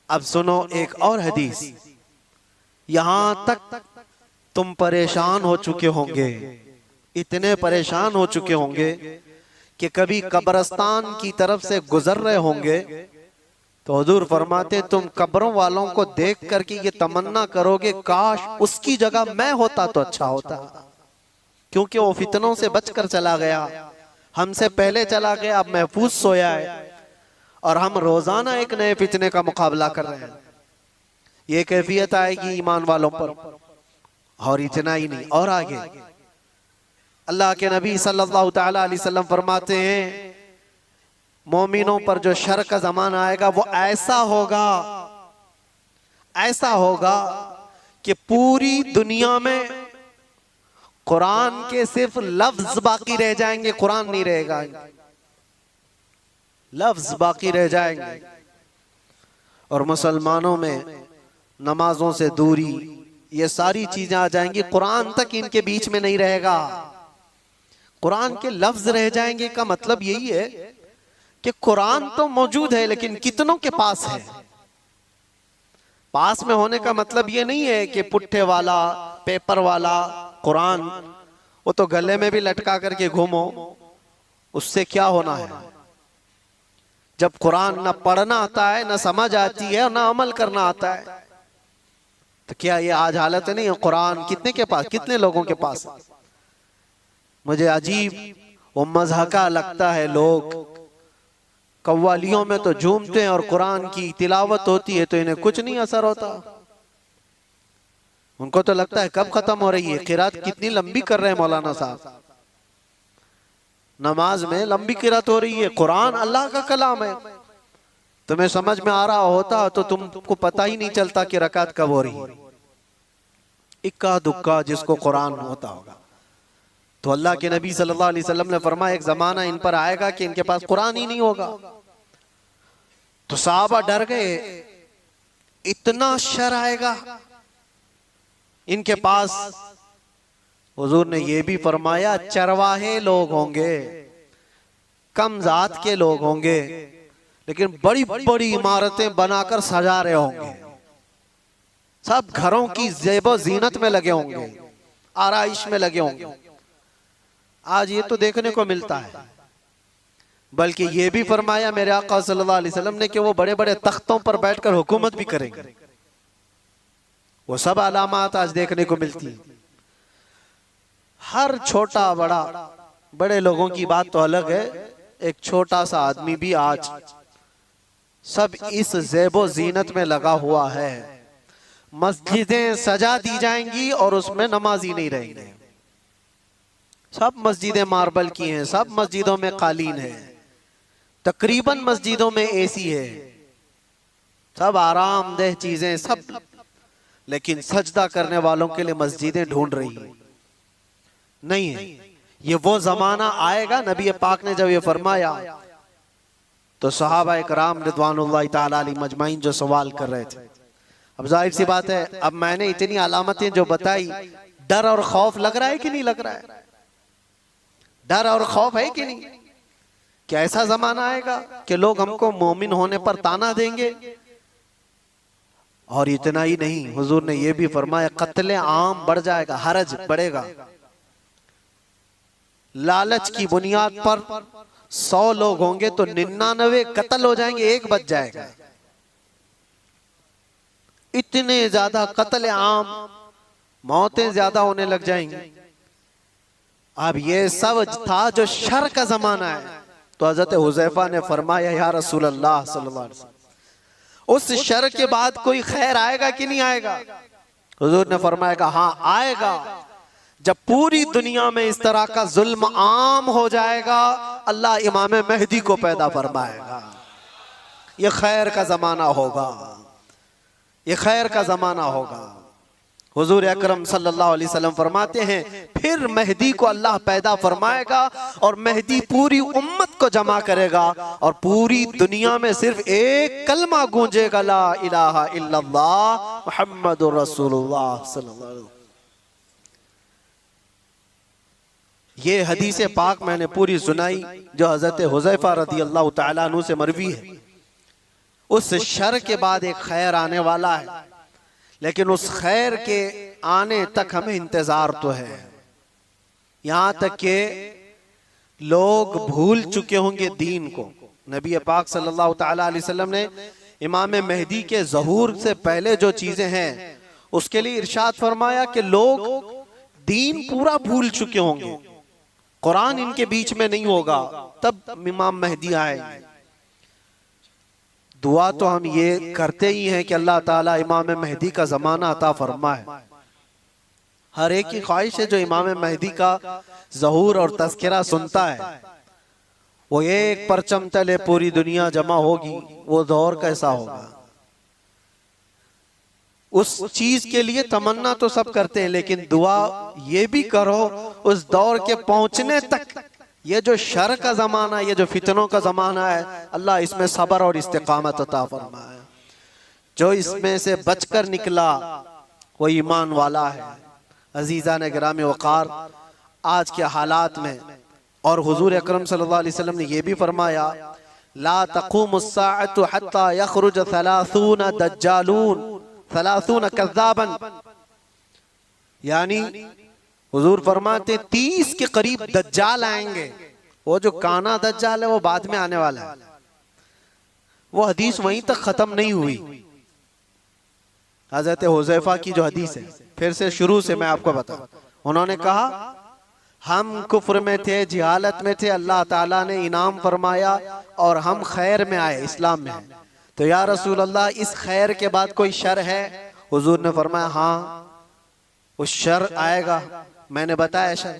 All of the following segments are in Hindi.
अब सुनो एक और हदीस। यहां तक तुम परेशान हो चुके होंगे, इतने परेशान हो चुके होंगे कि कभी कब्रिस्तान की तरफ से गुजर रहे होंगे तो हुजूर फरमाते तुम कब्रों वालों को देख करके ये तमन्ना करोगे काश उसकी जगह मैं होता तो अच्छा होता, क्योंकि वो फितनों से बचकर चला गया, हमसे पहले चला गया, अब महफूज सोया है और हम रोजाना एक नए फितने का मुकाबला कर रहे हैं। ये कैफियत आएगी ईमान वालों पर। और इतना ही नहीं, और आगे अल्लाह के नबी सल्लल्लाहु तआला अलैहि वसल्लम फरमाते हैं मोमिनों पर जो शर का जमाना आएगा वो ऐसा होगा कि पूरी दुनिया में कुरान के सिर्फ लफ्ज बाकी रह जाएंगे, कुरान नहीं रहेगा, लफ्ज बाकी रह जाएंगे। और मुसलमानों में नमाजों से दूरी, ये सारी चीजें आ जाएंगी, कुरान तक इनके बीच में नहीं रहेगा, कुरान के लफ्ज रह जाएंगे। का मतलब यही है कि कुरान तो मौजूद है लेकिन कितनों के पास है। पास में होने का मतलब ये नहीं है कि पुट्ठे वाला पेपर वाला कुरान वो तो गले में भी लटका करके घूमो, उससे क्या होना है। जब कुरान ना पढ़ना आता है, ना समझ आती है और ना अमल करना आता है, तो क्या ये आज हालत नहीं है। कुरान कितने के पास, कितने लोगों के पास। मुझे अजीब वो मज़हका लगता है, लोग कव्वालियों में तो झूमते हैं और कुरान की तिलावत होती है तो इन्हें कुछ नहीं असर होता। उनको तो लगता है कब खत्म हो रही है, किरात कितनी लंबी कर रहे हैं मौलाना साहब, नमाज में लंबी किरात हो रही है। कुरान अल्लाह का कलाम है, तुम्हें समझ में आ रहा होता तो तुमको पता ही नहीं चलता कि रकात कब हो रही है। इक्का दुक्का जिसको कुरान होता होगा। तो अल्लाह के नबी सल्लल्लाहु अलैहि वसल्लम ने फरमाया एक जमाना इन पर आएगा कि इनके पास कुरान ही नहीं होगा। तो सहाबा डर गए, इतना शर आएगा इनके पास। हुजूर ने यह भी फरमाया चरवाहे लोग होंगे, कम जात के लोग होंगे, लेकिन बड़ी बड़ी इमारतें बनाकर सजा रहे होंगे, सब घरों की ज़ेबो ज़ीनत में लगे होंगे, आराइश में लगे होंगे। आज ये तो देखने को मिलता है। बल्कि ये भी फरमाया मेरे आका सल्लल्लाहु अलैहि वसल्लम ने कि वो बड़े बड़े तख्तों पर बैठकर हुकूमत भी करेंगे। वो सब अलामात आज देखने को मिलती है। हर छोटा बड़ा, बड़े लोगों की बात तो अलग है, एक छोटा सा आदमी भी आज सब इस ज़ेबो ज़ीनत में लगा हुआ है। मस्जिदें सजा दी जाएंगी और उसमें नमाजी नहीं रहेंगे। सब मस्जिदें मार्बल की हैं, सब मस्जिदों में कालीन है, तकरीबन मस्जिदों में एसी है, सब आरामदेह चीजें सब, लेकिन सजदा करने वालों के लिए मस्जिदें ढूंढ रही है, नहीं है। ये वो जमाना आएगा, नबी पाक ने जब ये फरमाया तो सहाबा इकराम रिदवानुल्लाहि ताला अलैहिम अजमाइन जो सवाल कर रहे थे। अब जाहिर सी बात है, अब मैंने इतनी अलामतें जो बताई, डर और खौफ लग रहा है कि नहीं लग रहा है? डर और खौफ है कि नहीं? क्या ऐसा जमाना आएगा कि लोग हमको मोमिन होने पर ताना देंगे? और इतना ही नहीं, हुजूर ने यह भी फरमाया कत्ले आम बढ़ जाएगा, हरज बढ़ेगा। लालच की बुनियाद पर 100 लोग होंगे तो 99 कत्ल हो जाएंगे, एक बच जाएगा। इतने ज्यादा कत्ले आम, मौतें ज्यादा होने लग जाएंगी। अब ये सब था जो शर का जमाना है। तो हजरत हुज़ैफा ने फरमाया या रसूल अल्लाह सल्लल्लाहु अलैहि वसल्लम, उस शर के बाद कोई खैर आएगा कि नहीं आएगा? हुजूर ने फरमाया हाँ आएगा। जब पूरी दुनिया में इस तरह का जुल्म आम हो जाएगा, अल्लाह इमाम मेहदी को पैदा फरमाएगा। ये खैर का जमाना होगा, ये खैर का जमाना होगा। हुजूर अकरम सल्लल्लाहु अलैहि वसल्लम फरमाते हैं फिर मेहदी को अल्लाह पैदा फरमाएगा और मेहदी पूरी उम्मत को जमा करेगा और पूरी दुनिया में सिर्फ एक कलमा गूंजेगा, ला इलाहा इल्लल्लाह मुहम्मदुर रसूलुल्लाह सल्लल्लाहु अलैहि वसल्लम। ये हदीस पाक मैंने पूरी सुनाई जो हजरत हुज़ैफा रज़ी अल्लाह तआला अन्हु से मरवी है। उस शर के बाद एक खैर आने वाला है, लेकिन उस खैर के आने तक हमें इंतजार तो है। यहां तक के लोग भूल चुके होंगे दीन को। नबी पाक सल्लल्लाहु ताला अलैहि वसल्लम ने इमाम मेहदी के ज़हूर से पहले जो चीजें हैं उसके लिए इरशाद फरमाया कि लोग दीन पूरा भूल चुके होंगे, कुरान इनके बीच में नहीं होगा, तब इमाम मेहदी आएंगे। दुआ तो हम ये करते ही हैं कि अल्लाह ताला इमाम मेहदी का जमाना अता फरमाए। हर एक की ख्वाहिश है जो इमाम मेहदी का ज़हूर और तज़किरा सुनता है, वो एक परचम तले पूरी दुनिया जमा होगी, वो दौर कैसा होगा। उस चीज के लिए तमन्ना तो सब करते हैं, लेकिन दुआ ये भी करो उस दौर के पहुंचने तक। ये जो शर का जमाना, ये जो फितनों का जमाना है, अल्लाह इसमें सब्र और इस्तिकामत अता फरमाए। जो इसमें से बचकर निकला वो ईमान वाला है। अजीज़ा ने गिराम वक़ार, आज के हालात में और हुजूर अकरम सल्लल्लाहु अलैहि वसल्लम ने यह भी फरमाया, ला तक़ूमुस्साअतु हत्ता यख़रुज 30 दज्जालून 30 कज़्ज़ाबन, यानी हुजूर फरमाते 30 के करीब दज्जाल आएंगे। वो जो काना दज्जाल है वो बाद में आने वाला है। वो हदीस वहीं तक खत्म नहीं हुई। हज़रत हुज़ैफा की जो हदीस है, फिर से शुरू से मैं आपको बताऊं। उन्होंने कहा हम कुफ्र में थे, जिहालत में थे, अल्लाह ताला ने इनाम फरमाया और हम खैर में आए, इस्लाम में आए। तो या रसूल अल्लाह, इस खैर के बाद कोई शर है? हुजूर ने फरमाया हाँ, उस शर आएगा। मैंने बताया शर।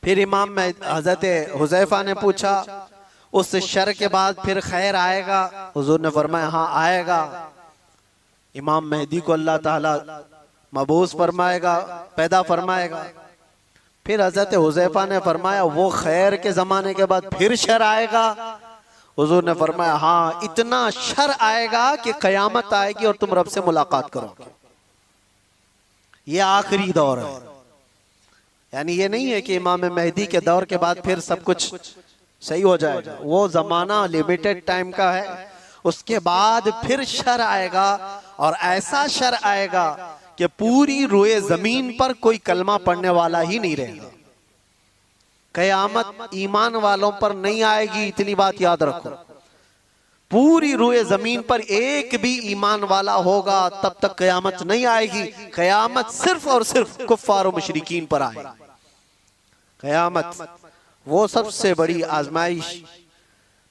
फिर इमाम में हज़रत हुज़ैफा ने पूछा उस शर के बाद फिर खैर आएगा? हुजूर ने फरमाया हाँ आएगा। इमाम मेहदी को अल्लाह ताला मबूस फरमाएगा, पैदा फरमाएगा। फिर हज़रत हुज़ैफा ने फरमाया वो खैर के ज़माने के बाद फिर शर आएगा? हुजूर ने फरमाया हाँ, इतना शर आएगा कि क़यामत आएगी और तुम रब से मुलाकात करोगे। ये आखिरी दौर है। यानी ये नहीं है कि इमाम मेहदी के दौर के बाद फिर सब कुछ सही हो जाएगा। वो ज़माना लिमिटेड टाइम का है, उसके बाद फिर शर आएगा और ऐसा शर आएगा कि पूरी रोए जमीन पर कोई कलमा पढ़ने वाला ही नहीं रहेगा। क़यामत ईमान वालों पर नहीं आएगी, इतनी बात याद रखो। पूरी रोए जमीन पर एक भी ईमान वाला होगा तब तक क़यामत नहीं आएगी। क़यामत सिर्फ और सिर्फ कुफ्फार और मुशरिकीन पर आएगी। क़यामत वो सबसे बड़ी आजमाइश।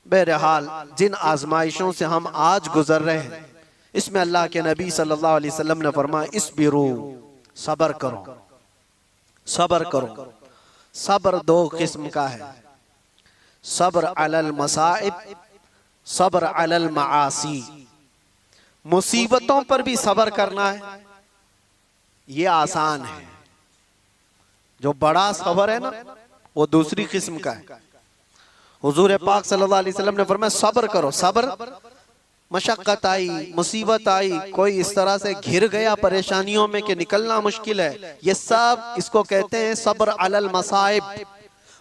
बहरहाल जिन आजमाइशों से हम आज गुजर रहे हैं, इसमें अल्लाह के नबी सल्लल्लाहु अलैहि वसल्लम ने फरमाया इस्बिरू, सब्र करो, सब्र करो। सब्र दो किस्म का है, सब्र अलल मसाइब, सब्र अलल मासी। मुसीबतों पर भी सब्र करना है, ये आसान है। जो बड़ा सब्र है ना, वो दूसरी किस्म का है। हुजूर पाक सल्लल्लाहु अलैहि वसल्लम ने फरमाया सब्र करो। सब्र, मशक्कत आई, मुसीबत आई, कोई इस तरह से घिर गया परेशानियों में कि निकलना मुश्किल है, ये सब इसको कहते हैं सब्र अलल मसाइब।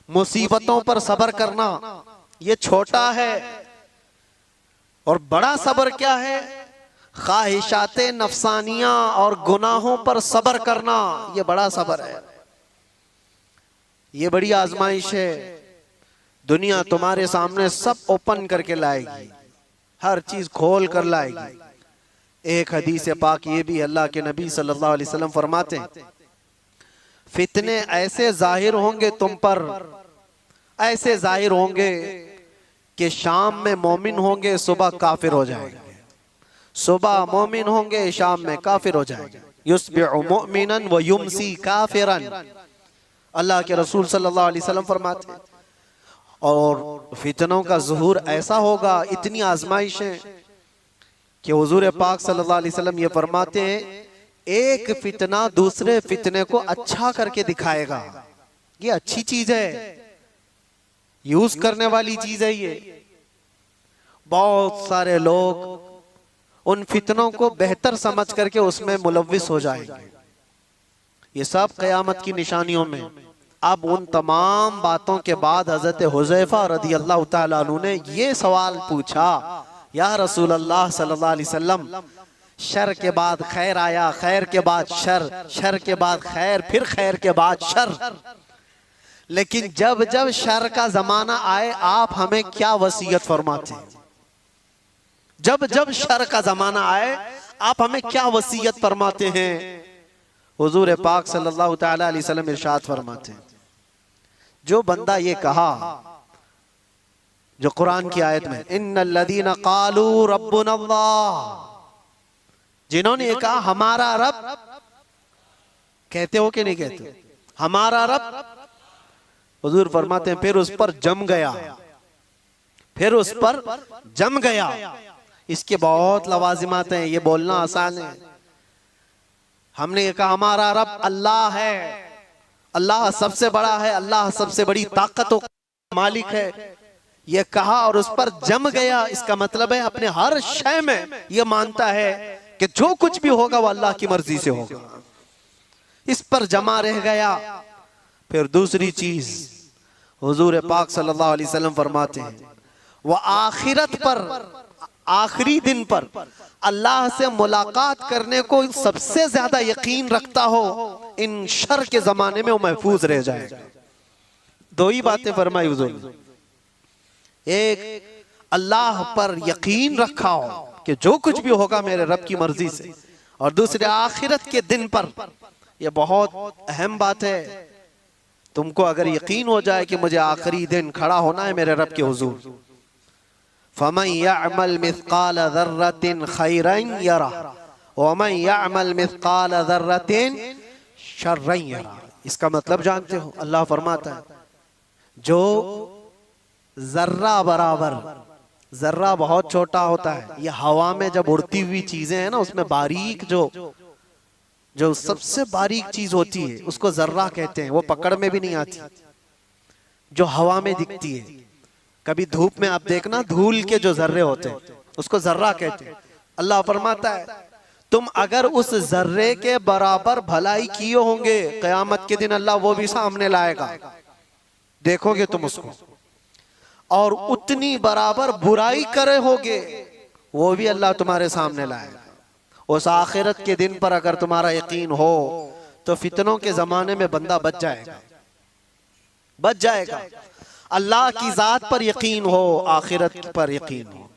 मुसीबतों पर सब्र करना ये छोटा है। और बड़ा सब्र क्या है? ख्वाहिशाते नफसानिया और गुनाहों पर सब्र करना, ये बड़ा सब्र है। ये बड़ी आजमाइश है। दुनिया तुम्हारे सामने सब ओपन करके लाएगी, हर चीज खोल कर लाएगी। एक हदीस पाक ये भी, अल्लाह के नबी सल्लल्लाहु अलैहि वसल्लम फरमाते हैं फितने ऐसे जाहिर होंगे तुम पर, ऐसे जाहिर होंगे कि शाम में मोमिन होंगे, सुबह काफिर हो जाएंगे। सुबह मोमिन होंगे, शाम में काफिर हो जाएंगे। युस्बिहु मुमिनन व युमसी काफिरन, अल्लाह के रसूल सल्लल्लाहु अलैहि वसल्लम फरमाते हैं। और फितनों का ज़ुहूर ऐसा होगा, इतनी आजमाइशें कि हुजूर पाक सल्लल्लाहु अलैहि वसल्लम ये फरमाते हैं एक फितना दूसरे फितने को अच्छा करके दिखाएगा। ये अच्छी चीज है, यूज करने वाली चीज है। ये बहुत सारे लोग उन फितनों को बेहतर समझ करके उसमें मुलव्विस हो जाएंगे। ये सब क़यामत की निशानियों में। अब उन तमाम बातों के बाद हजरत हुज़ैफा रज़ियल्लाहु ताला अन्हु ने ये सवाल पूछा, या रसूल अल्लाह सल्लल्लाहु अलैहि वसल्लम, शर के बाद खैर आया, खैर के बाद शर, शर के बाद खैर, फिर खैर के बाद शर, लेकिन जब जब शर का जमाना आए आप हमें क्या वसीयत फरमाते हैं? जब जब शर का जमाना आए आप हमें क्या वसीयत फरमाते हैं? हुजूर पाक सल्लल्लाहु तआला अलैहि वसल्लम इरशाद फरमाते हैं, जो बंदा ये कहा जो कुरान की आयत में, इन्नल्लज़ीना क़ालू रब्बुनल्लाह, जिन्होंने ये कहा हमारा रब, कहते हो कि नहीं कहते हमारा रब? हुजूर फरमाते हैं फिर उस पर जम गया, फिर उस पर जम गया। इसके बहुत लवाजिमात हैं, ये बोलना आसान है। हमने ये कहा हमारा रब अल्लाह है, अल्लाह सबसे बड़ा है, अल्लाह सबसे बड़ी ताकत और मालिक है, ये कहा और उस पर जम गया। इसका मतलब है अपने हर शय में ये मानता है कि जो कुछ भी होगा वो अल्लाह की मर्जी से होगा, इस पर जमा रह गया। फिर दूसरी चीज हुजूर पाक सल्लल्लाहु अलैहि वसल्लम फरमाते हैं, वह आखिरत पर, आखिरी दिन पर अल्लाह से मुलाकात करने को सबसे ज्यादा यकीन रखता हो, इन शर के जमाने में वो महफूज रह जाएगा। दो ही बातें फरमाई हुजूर ने, एक अल्लाह पर यकीन रखा हो कि जो कुछ भी होगा मेरे रब की मर्जी से, और दूसरे आखिरत के दिन पर। यह बहुत अहम बात है। तुमको अगर यकीन हो जाए कि मुझे आखिरी दिन खड़ा होना है मेरे रब के हुजूर, फमन यअमल मिस्काल ज़र्रतिन खैरन यरा वमन यअमल मिस्काल ज़र्रतिन शर्रन यरा। इसका मतलब जानते हो, अल्लाह फरमाता है जो जर्रा बराबर, जर्रा बहुत छोटा होता है, ये हवा में जब उड़ती हुई चीजें हैं ना, उसमें बारीक जो सबसे बारीक चीज होती है उसको जर्रा कहते हैं। वो पकड़ में भी नहीं आती, जो हवा में दिखती है। कभी धूप में आप देखना धूल के जो जर्रे होते हैं उसको जर्रा कहते हैं। अल्लाह फरमाता है तुम अगर उस जर्रे के बराबर भलाई किए होंगे, कयामत के दिन अल्लाह वो भी सामने लाएगा, देखोगे तुम उसको, और उतनी बराबर बुराई करे होगे वो भी अल्लाह तुम्हारे सामने लाएगा। उस आखिरत के दिन पर अगर तुम्हारा यकीन हो तो फितनों के जमाने में बंदा बच जाएगा, बच जाएगा। अल्लाह की जात पर यकीन हो, आखिरत पर यकीन हो।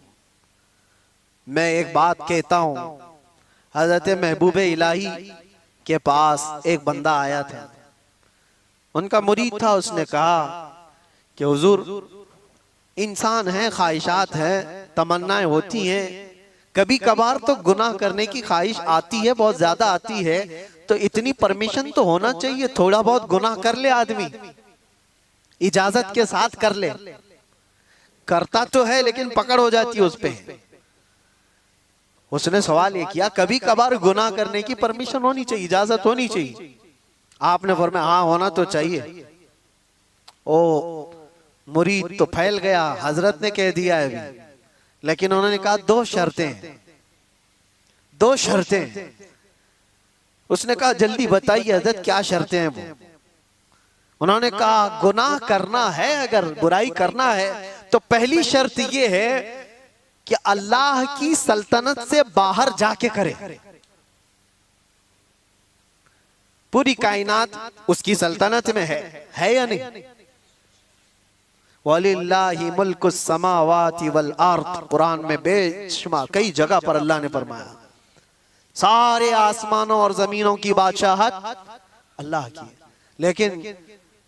मैं एक बात कहता हूं, हजरत महबूब इलाही के पास एक बंदा आया था, उनका मुरीद था। उसने कहा कि हुजूर इंसान है, ख्वाहिशात हैं, तमन्नाएं होती हैं, कभी कभार तो गुनाह करने की ख्वाहिश आती है, बहुत ज्यादा आती है, तो इतनी परमिशन तो होना चाहिए, थोड़ा बहुत गुनाह कर ले आदमी, इजाजत के साथ कर ले। करता तो है लेकिन पकड़ हो जाती है उस पे। उसने सवाल ये किया, कभी कभार गुनाह करने की परमिशन होनी चाहिए, इजाजत होनी चाहिए? आपने फरमाया हाँ होना तो चाहिए। ओ मुरीद तो फैल गया, हजरत ने कह दिया है अभी, लेकिन उन्होंने कहा दो शर्तें, दो शर्तें। उसने कहा जल्दी बताइए हजरत क्या शर्तें हैं वो? उन्होंने कहा गुनाह करना है, अगर बुराई करना है तो पहली शर्त ये है कि अल्लाह की सल्तनत से बाहर जाके करे। पूरी कायनात उसकी सल्तनत में है या नहीं? वलिल्लाहि मुल्कुस समावाति वल अर्द, कुरान में बेशुमार कई जगह पर अल्लाह ने फरमाया सारे आसमानों और जमीनों की बादशाहत अल्लाह की। लेकिन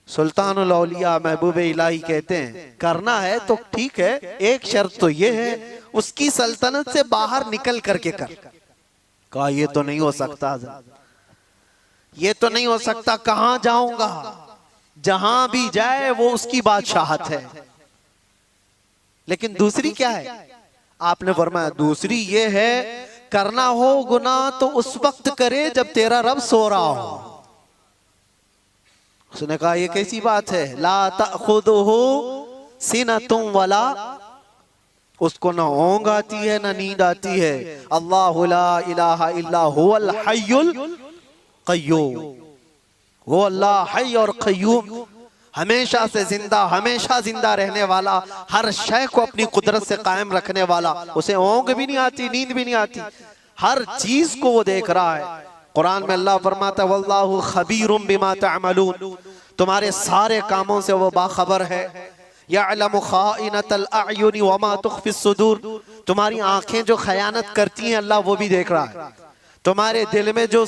सुल्तानुल औलिया महबूब इलाही कहते हैं करना है तो ठीक है, एक शर्त तो ये है उसकी सल्तनत से बाहर निकल करके कर। कहा ये तो नहीं हो सकता, ये तो नहीं हो सकता, कहां जाऊंगा? जहां भी जाए वो उसकी बादशाहत है। लेकिन दूसरी क्या है? आपने फरमाया दूसरी ये है करना हो गुनाह तो उस वक्त करे जब तेरा रब सो रहा हो। उसने कहा ये कैसी बात है? ला तअखुदुहु सिनतुम वला, उसको ना ऊंघ आती है ना नींद आती है। अल्लाहु ला इलाहा इल्ला हुवल हय्युल कय्यूम, वो अल्लाह हय और कय्यूम हमेशा से जिंदा, हमेशा जिंदा रहने वाला, हर शय को अपनी कुदरत से कायम रखने वाला, उसे ऊँघ भी नहीं आती, नींद भी नहीं आती, हर चीज को वो देख रहा है। कुरान में अल्लाह फरमाता है वल्लाहु खबीरुम बिमा तअमलून, तुम्हारे सारे कामों से वो बाखबर है। यअलमु खाइनतल अयुनि वमा तुख्फिस सुदूर, तुम्हारी आंखें जो खयानत करती हैं अल्लाह वो भी देख रहा है। तुम्हारे दिल में जो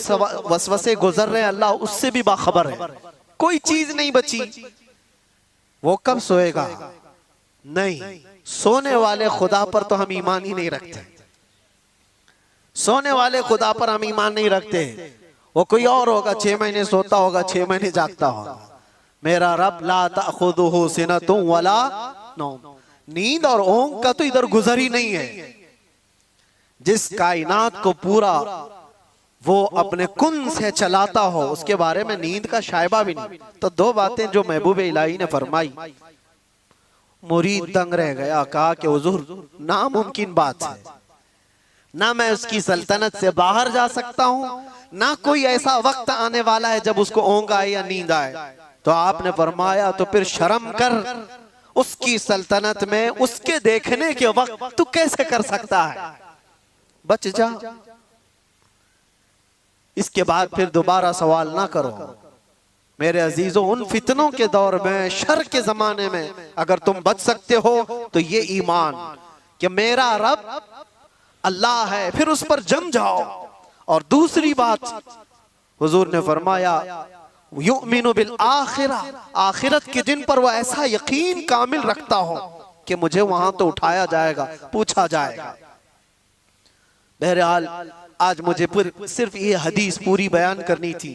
वसवसे गुजर रहे हैं अल्लाह उससे भी बाखबर है। कोई चीज नहीं बची। वो कब सोएगा? नहीं, सोने वाले खुदा पर तो हम ईमान ही नहीं रखते। सोने वाले खुदा पर हम ईमान नहीं रखते। वो कोई और होगा, 6 महीने सोता होगा, 6 महीने जागता होगा। मेरा रब ला ताखुदुहु सिनतुन वला नौम, नींद और ऊँघ का तो इधर गुजर ही नहीं है। जिस कायनात को पूरा वो अपने कुन से चलाता हो उसके बारे में नींद का शायबा भी नहीं। तो 2 बातें जो महबूब इलाही ने फरमाई, मुरीद दंग रह गया, कहा कि हुजूर नामुमकिन बात है, ना मैं उसकी सल्तनत से बाहर जा सकता हूं, ना कोई ऐसा वक्त आने वाला है जब उसको ऊँघ आए या नींद आए। तो आपने फरमाया तो फिर शर्म कर, उसकी सल्तनत में उसके देखने के वक्त तू कैसे कर सकता है, बच जा। इसके बाद फिर दोबारा सवाल ना करो। मेरे अजीजों, उन फितनों के दौर में, शर के जमाने में अगर तुम बच सकते हो तो ये ईमान कि मेरा रब अल्लाह है, फिर उस पर जम जाओ। और दूसरी बात हुजूर ने फरमाया युमिनु बिल आखिरा, आखिरत के दिन पर वो ऐसा यकीन कामिल रखता हो कि मुझे वहां तो उठाया जाएगा, पूछा जाएगा। बहरहाल आज मुझे सिर्फ ये हदीस पूरी बयान करनी थी।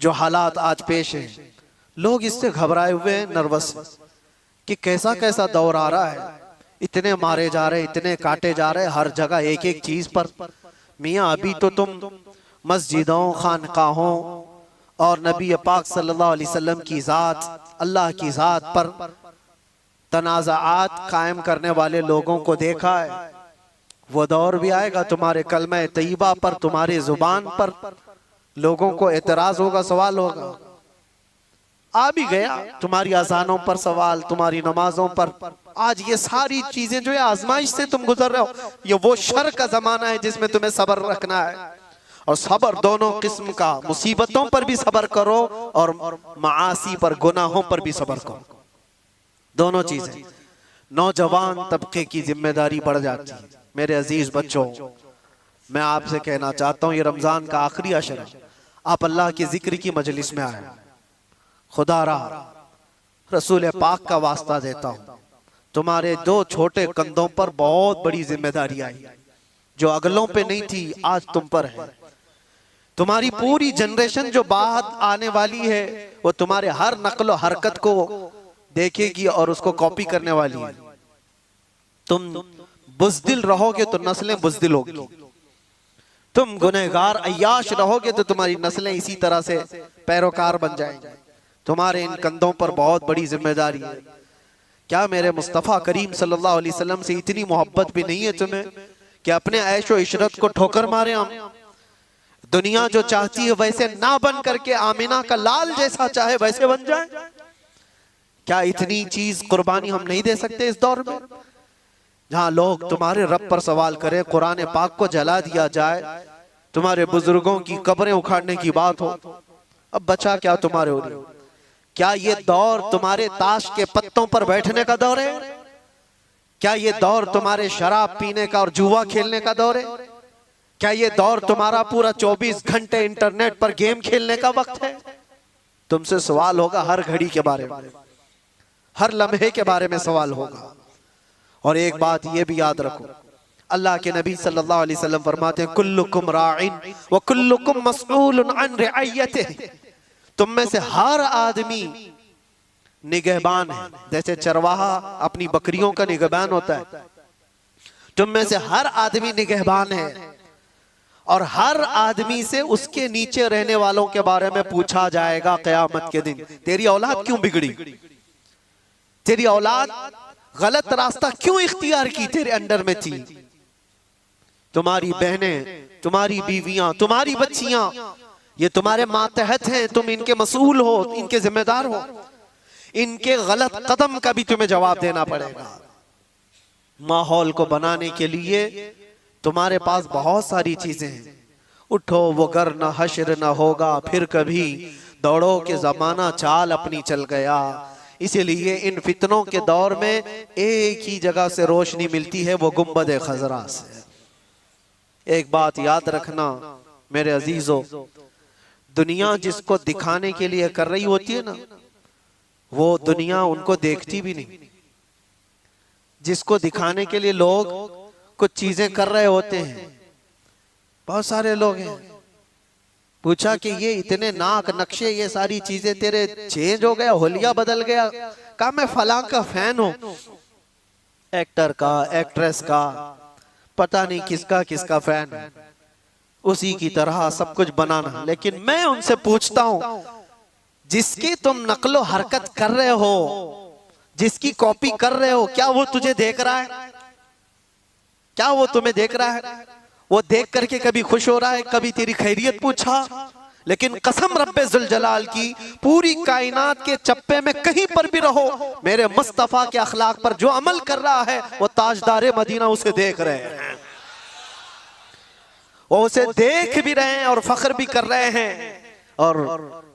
जो हालात आज पेश हैं, लोग इससे घबराए हुए हैं, नर्वस कि कैसा कैसा दौर आ रहा है, इतने मारे जा रहे, इतने काटे जा रहे, हर जगह एक एक चीज पर। मियाँ अभी तो तुम मस्जिदों, खानकाहों और नबी पाक सल्लल्लाहु अलैहि वसल्लम की ज़ात, अल्लाह की ज़ात पर तनाज़ात कायम करने वाले लोगों को देखा है। वो दौर भी आएगा तुम्हारे कलमा तैयबा पर, तुम्हारी जुबान पर लोगों को एतराज होगा, सवाल होगा। आ भी गया तुम्हारी अजानों पर सवाल, तुम्हारी नमाजों पर। आज ये सारी चीजें जो है आजमाइश से तुम गुजर रहे हो। ये वो शर का जमाना है जिसमें तुम्हें सब्र रखना है। और सब्र दोनों किस्म का, मुसीबतों पर भी सब्र करो और मासी पर, गुनाहों पर भी सब्र करो। दोनों चीजें नौजवान तबके की जिम्मेदारी बढ़ जाती है। मेरे अजीज बच्चों, मैं आपसे कहना चाहता हूँ, ये रमजान का आखिरी अशर है, आप अल्लाह के जिक्र की मजलिस में आए। खुदारा रसूल पाक का वास्ता देता हूँ, तुम्हारे 2 छोटे कंधों पर बहुत बड़ी जिम्मेदारी आई, जो अगलों पे नहीं थी आज तुम पर है। तुम्हारी पूरी जनरेशन जो बाद आने वाली है वो तुम्हारे हर नकलो हरकत को देखेगी और उसको कॉपी करने वाली है। तुम बुज़दिल रहोगे तो नस्लें बुज़दिल होगी, तुम गुनहगार अय्याश रहोगे तो तुम्हारी नस्लें इसी तरह से पैरोकार बन जाएंगी। तुम्हारे इन कंधों पर बहुत बड़ी जिम्मेदारी है। क्या मेरे मुस्तफ़ा करीम सल्लल्लाहु अलैहि वसल्लम से इतनी मोहब्बत भी नहीं है तुम्हें कि अपने ऐशो इशरत को ठोकर मारे हम? दुनिया जो चाहती है वैसे ना बन करके आमिना का लाल जैसा चाहे वैसे बन जाए। क्या इतनी चीज कुर्बानी हम नहीं दे सकते इस दौर में, जहां लोग तुम्हारे रब पर सवाल करें, कुरान पाक को जला दिया जाए, तुम्हारे बुजुर्गों की कब्रें उखाड़ने की बात हो? अब बचा क्या तुम्हारे हो रही? क्या ये दौर तुम्हारे ताश के पत्तों पर बैठने का दौर है? क्या ये दौर तुम्हारे शराब पीने का और जुआ खेलने का दौर है? क्या ये दौर तुम्हारा पूरा 24 घंटे इंटरनेट पर गेम खेलने का वक्त है? तुमसे सवाल होगा हर घड़ी के बारे में, हर लम्हे के बारे में सवाल होगा। और एक बात ये भी याद रखो, अल्लाह के नबी सल्लल्लाहु अलैहि वसल्लम फरमाते हैं कुल्लुकुम राइन व कुल्लुकुम मसऊलुन अन रिअयतिहि, तुम में से हर आदमी निगहबान है। जैसे चरवाहा अपनी बकरियों का निगहबान होता है, तुम में से हर आदमी निगहबान है और हर आदमी से उसके नीचे रहने वालों के बारे में पूछा जाएगा क़यामत के दिन। तेरी औलाद क्यों बिगड़ी? तेरी औलाद गलत रास्ता क्यों इख्तियार की तेरे अंडर में थी? तुम्हारी बहनें, तुम्हारी बीवियां, तुम्हारी बच्चियां, ये तुम्हारे मातहत हैं, तुम इनके मसूल हो, इनके जिम्मेदार हो। इनके गलत कदम का भी तुम्हें जवाब देना पड़ेगा। माहौल को बनाने के लिए तुम्हारे पास बहुत सारी चीजें हैं। उठो वो गर न हश्र न होगा फिर कभी, दौड़ो के जमाना चाल अपनी चल गया। इसीलिए इन फितनों के दौर में एक ही जगह से रोशनी मिलती है, वो गुंबद खजरा से। एक बात याद रखना मेरे अजीजों, दुनिया जिसको दिखाने के लिए कर रही होती है ना, वो दुनिया उनको देखती भी नहीं। जिसको दिखाने के लिए लोग कुछ चीजें कर रहे होते हैं, बहुत सारे लोग हैं, पूछा कि ये इतने नाक नक्शे ये सारी चीजें तेरे चेंज हो गया, होलिया बदल गया? कहा मैं फलां का फैन हूं, एक्टर का, एक्ट्रेस का, पता नहीं किसका किसका फैन है। उसी की तरह सब कुछ बनाना। लेकिन मैं उनसे पूछता हूं, जिसकी तुम नकलो हरकत कर रहे हो, जिसकी कॉपी कर रहे हो, क्या वो तुझे देख रहा है? क्या वो तुम्हें देख रहा है? वो देख करके कभी खुश हो रहा है? कभी तेरी खैरियत पूछा? लेकिन कसम रब्बे जुल जलाल की, पूरी कायनात के चप्पे में कहीं पर भी रहो, मेरे मुस्तफा के अखलाक पर जो अमल कर रहा है वो ताजदारे मदीना उसे देख रहे हैं, वो उसे देख भी रहे हैं और फख्र भी कर रहे हैं। और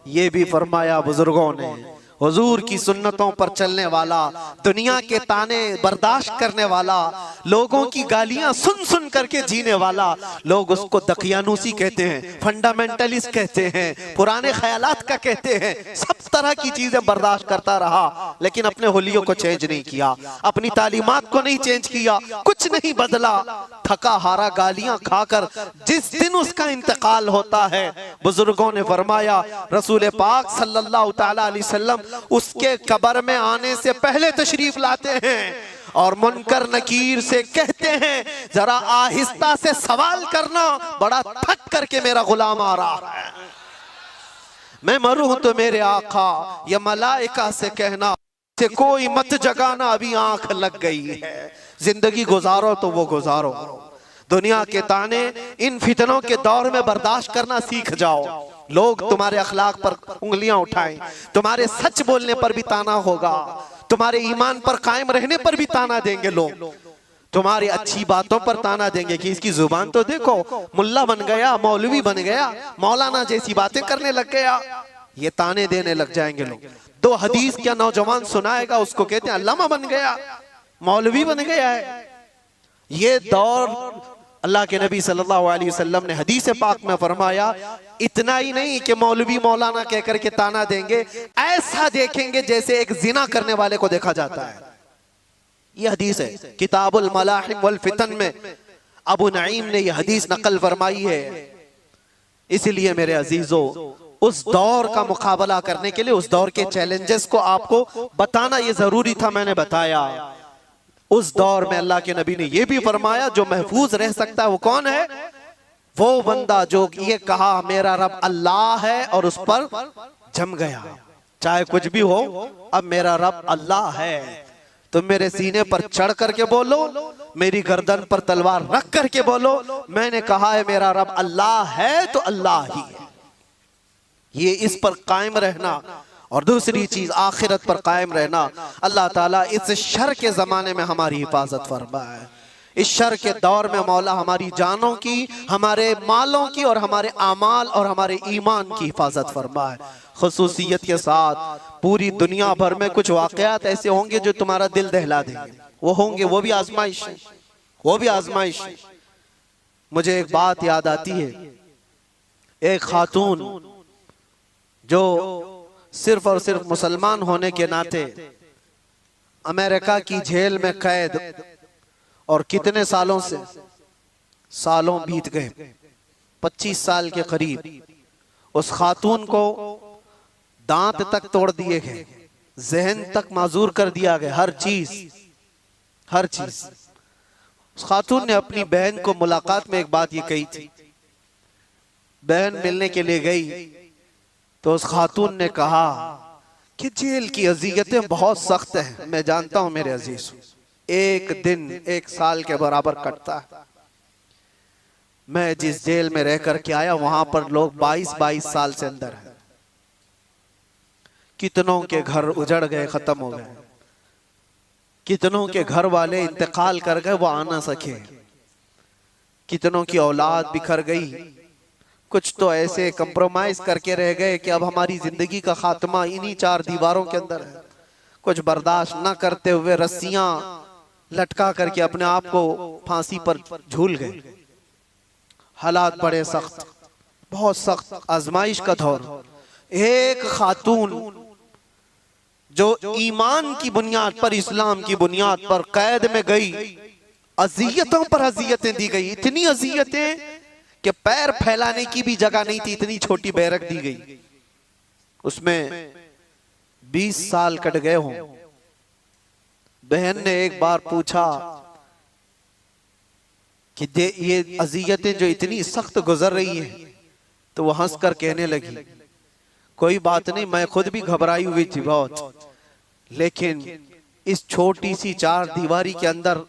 ये भी फरमाया बुजुर्गों ने, हुजूर की सुन्नतों पर चलने वाला, दुनिया के ताने बर्दाश्त करने वाला, लोगों की गालियां सुन सुन करके जीने वाला, लोग उसको दकियानूसी कहते हैं, फंडामेंटलिस्ट कहते हैं, पुराने ख्यालात का कहते हैं, सब तरह की चीजें बर्दाश्त करता रहा, लेकिन अपने होलियों को चेंज नहीं किया, अपनी तालीमात को नहीं चेंज किया, कुछ नहीं बदला। थका हारा गालियां खाकर जिस दिन उसका इंतकाल होता है, बुजुर्गों ने फरमाया रसूल पाक सल्लल्लाहु तआला अलैहि वसल्लम उसके कब्र में आने से पहले तशरीफ लाते हैं और मुनकर नकीर से कहते हैं, जरा आहिस्ता से सवाल करना, बड़ा थक करके मेरा गुलाम आ रहा है, मैं मरूं तो मेरे आका या मलाइका से कहना से कोई मत जगाना, अभी आंख लग गई है, जिंदगी गुजारो तो वो गुजारो। दुनिया के ताने इन फितनों के दौर में बर्दाश्त करना सीख जाओ। लोग तुम्हारे अखलाक पर उंगलियां उठाएं, तुम्हारे सच बोलने पर भी ताना होगा, तुम्हारे ईमान पर कायम रहने पर भी ताना देंगे लोग, तुम्हारी अच्छी बातों पर ताना देंगे कि इसकी जुबान तो देखो, मुल्ला बन गया, मौलवी बन गया, मौलाना जैसी बातें करने लग गया, ये ताने देने लग जाएंगे लोग। दो हदीस क्या नौजवान सुनाएगा, उसको कहते हैं अल्लामा बन गया, मौलवी बन गया है। ये दौर अल्लाह के नबी सल्लल्लाहु अलैहि वसल्लम ने हदीस पाक में फरमाया, इतना ही नहीं कि मौलवी मौलाना कहकर के ताना देंगे, ऐसा देखेंगे जैसे एक जिना करने वाले को देखा जाता है। ये हदीस है किताबुल मलाहिम वल फितन में, अबू नईम ने यह हदीस नकल फरमाई है। इसलिए मेरे अजीजों, उस दौर का मुकाबला करने के लिए, उस दौर के चैलेंजेस को आपको बताना ये जरूरी था, मैंने बताया। उस दौर में अल्लाह के नबी ने यह भी फरमाया, जो महफूज रह सकता है वो कौन है? वो बंदा जो ये कहा मेरा रब अल्लाह है और उस पर जम गया, चाहे कुछ भी हो, अब मेरा रब अल्लाह है। तुम मेरे सीने पर चढ़ करके बोलो, मेरी गर्दन पर तलवार रख करके बोलो, मैंने कहा है मेरा रब अल्लाह है तो अल्लाह ही है। ये इस पर कायम रहना, और दूसरी चीज आखिरत पर कायम रहना। अल्लाह ताला इस शर के जमाने में हमारी हिफाजत फरमाए। इस शर के दौर में मौला हमारी जानों की, हमारे मालों की और हमारे आमाल और हमारे ईमान की हिफाजत फरमाए। खुसूसियत के साथ पूरी दुनिया भर में कुछ वाकयात ऐसे होंगे जो तुम्हारा दिल दहला देंगे, वो होंगे, वो भी आजमाइश है, वो भी आजमाइश है। मुझे एक बात याद आती है, एक खातून जो सिर्फ और सिर्फ मुसलमान होने के नाते अमेरिका की जेल में कैद, और कितने सालों से, सालों बीत गए, 25 साल के करीब। उस खातून को दांत तक तोड़ दिए गए, जहन तक माजूर कर दिया गया, हर चीज। उस खातून ने अपनी बहन को मुलाकात में एक बात ये कही थी। बहन मिलने के लिए गई तो उस खातून ने कहा कि जेल की अजियतें बहुत सख्त हैं, मैं जानता हूं मेरे अजीज, एक दिन 1 साल के बराबर कटता है। मैं जिस जेल में रह कर के आया वहां पर लोग 22-22 साल से अंदर हैं। कितनों के घर उजड़ गए, खत्म हो गए, कितनों के घर वाले इंतकाल कर गए, वो आ ना सके, कितनों की औलाद बिखर गई, कुछ तो ऐसे कंप्रोमाइज करके रह गए कि अब हमारी जिंदगी का खात्मा इन्हीं चार दीवारों के अंदर है। कुछ बर्दाश्त न करते हुए रस्सियां लटका करके अपने आप को फांसी पर झूल गए। हालात बड़े सख्त, बहुत सख्त आजमाइश का दौर। एक खातून जो ईमान की बुनियाद पर, इस्लाम की बुनियाद पर कैद में गई, अजियतों पर अजियतें दी गई, इतनी अजियतें कि पैर फैलाने की भी जगह नहीं थी, इतनी छोटी बैरक दी गई। उसमें 20 साल कट गए हों। बहन ने एक बार पूछा कि ये अजियतें जो इतनी सख्त गुजर रही है, तो वो हंस कर कहने लगी, कोई बात नहीं, मैं खुद भी घबराई हुई थी बहुत, लेकिन इस छोटी सी चार दीवारी के अंदर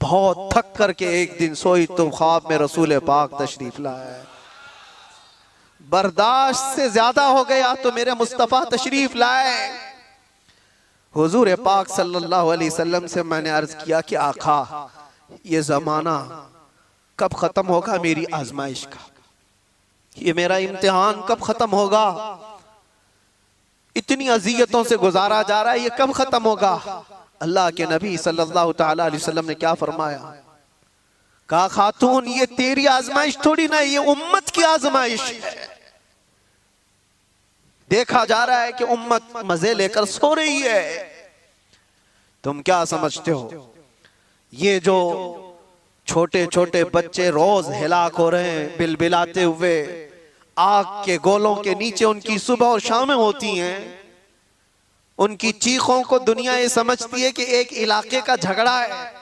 बहुत थक करके एक दिन सोई तो ख्वाब में रसूल पाक तशरीफ लाए। बर्दाश्त से ज्यादा हो गया तो मेरे मुस्तफा तशरीफ लाए। हुजूर पाक सल्लल्लाहु अलैहि वसल्लम से मैंने अर्ज किया कि आका, ये जमाना कब खत्म होगा, मेरी आजमाइश का, ये मेरा इम्तिहान कब खत्म होगा, इतनी अजियतों से गुजारा जा रहा है, ये कब खत्म होगा। अल्लाह के नबी सल्लल्लाहु ताला अलैहि वसल्लम ने क्या फरमाया, कहा खातून ये तेरी आजमाइश थोड़ी ना, ये उम्मत की आजमाइश है। देखा जा रहा है कि उम्मत मजे लेकर सो रही है। तुम क्या समझते हो, ये जो छोटे छोटे बच्चे रोज हिलाक हो रहे हैं बिलबिलाते हुए, आग के गोलों के नीचे उनकी सुबह और शामें होती हैं, उनकी चीखों को दुनिया ये समझती है कि एक इलाके का झगड़ा है।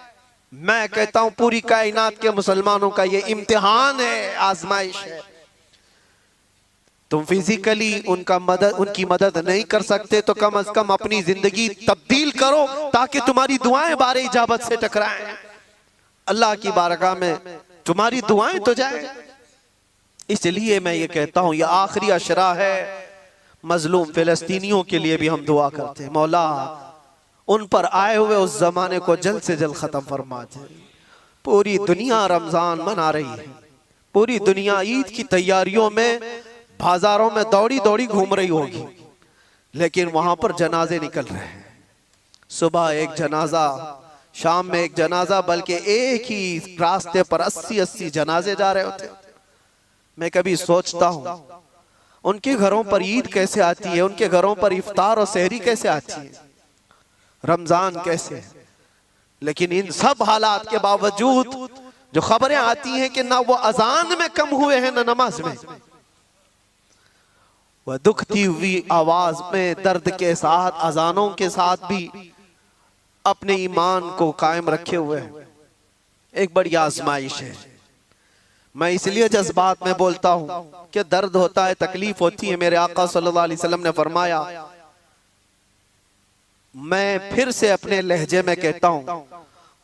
मैं कहता हूं पूरी कायनात के मुसलमानों का ये इम्तिहान है, आजमाइश है। तुम फिजिकली उनकी मदद नहीं कर सकते तो कम से कम अपनी जिंदगी तब्दील करो ताकि तुम्हारी दुआएं बारे इजाबत से टकराएं, अल्लाह की बारगाह में तुम्हारी दुआएं तो जाए। इसलिए मैं ये कहता हूं, यह आखिरी अशरा है, मजलूम फिलिस्तीनियों के लिए भी हम दुआ करते हैं, मौला उन पर आए हुए उस जमाने को जल्द से जल्द खत्म फरमा दे। पूरी दुनिया रमजान मना रही है, पूरी दुनिया ईद की तैयारियों में बाजारों में दौड़ी दौड़ी घूम रही होगी, लेकिन वहां पर जनाजे निकल रहे हैं। सुबह एक जनाजा, शाम में एक जनाजा, बल्कि एक ही रास्ते पर 80-80 जनाजे जा रहे होते। मैं कभी सोचता हूं उनके घरों पर ईद कैसे आती है, उनके घरों पर इफ्तार और सहरी कैसे आती है, रमजान कैसे। लेकिन इन सब हालात के बावजूद जो खबरें आती हैं कि ना वो अजान में कम हुए हैं ना नमाज में, वह दुखती हुई आवाज में दर्द के साथ, अजानों के साथ भी अपने ईमान को कायम रखे हुए हैं। एक बड़ी आजमाइश है। मैं इसलिए जज्बात में बोलता हूं कि दर्द होता है, तकलीफ होती है। मेरे आका सल्लल्लाहु अलैहि वसल्लम ने फरमाया, मैं फिर से अपने लहजे में कहता हूं,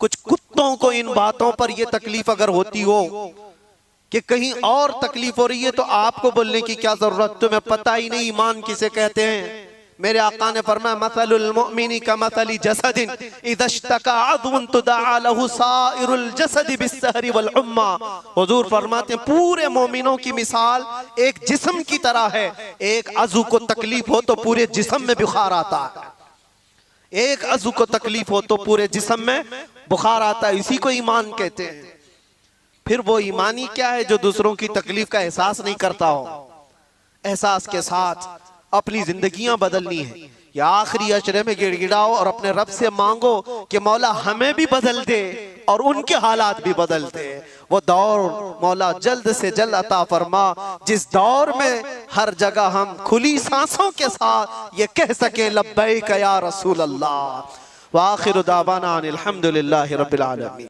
कुछ कुत्तों को इन बातों पर यह तकलीफ अगर होती हो कि कहीं और तकलीफ हो रही है तो आपको बोलने की क्या जरूरत, तुम्हें पता ही नहीं ईमान किसे कहते हैं। मेरे आका ने फरमाया, मसलुल मुमिनी का मसली जसदिन इदश्तका अदुन तुदआ लहु साइरुल जसद बिस्सहरी वल उम्मा। हुजूर फरमाते हैं, पूरे मोमिनों की मिसाल एक जिस्म की तरह है। एक अज़ू को तकलीफ हो तो पूरे जिस्म में बुखार आता है, एक अज़ू को तकलीफ हो तो पूरे जिस्म में बुखार आता है। इसी को ईमान कहते हैं। फिर वो ईमानी क्या है जो दूसरों की तकलीफ का एहसास नहीं करता हो। एहसास के साथ अपनी जिंदगियां बदलनी है। या आखिरी अशरे में गिड़गिड़ाओ और अपने रब से मांगो कि मौला हमें भी बदल दे और उनके हालात भी बदल दे। वो दौर मौला जल्द से जल्द अता फरमा जिस दौर में हर जगह हम खुली सांसों के साथ ये कह सके लब्बैक या रसूल अल्लाह। व आखिरु दावाना अनिल हम्दुलिल्लाहि रब्बिल आलमीन।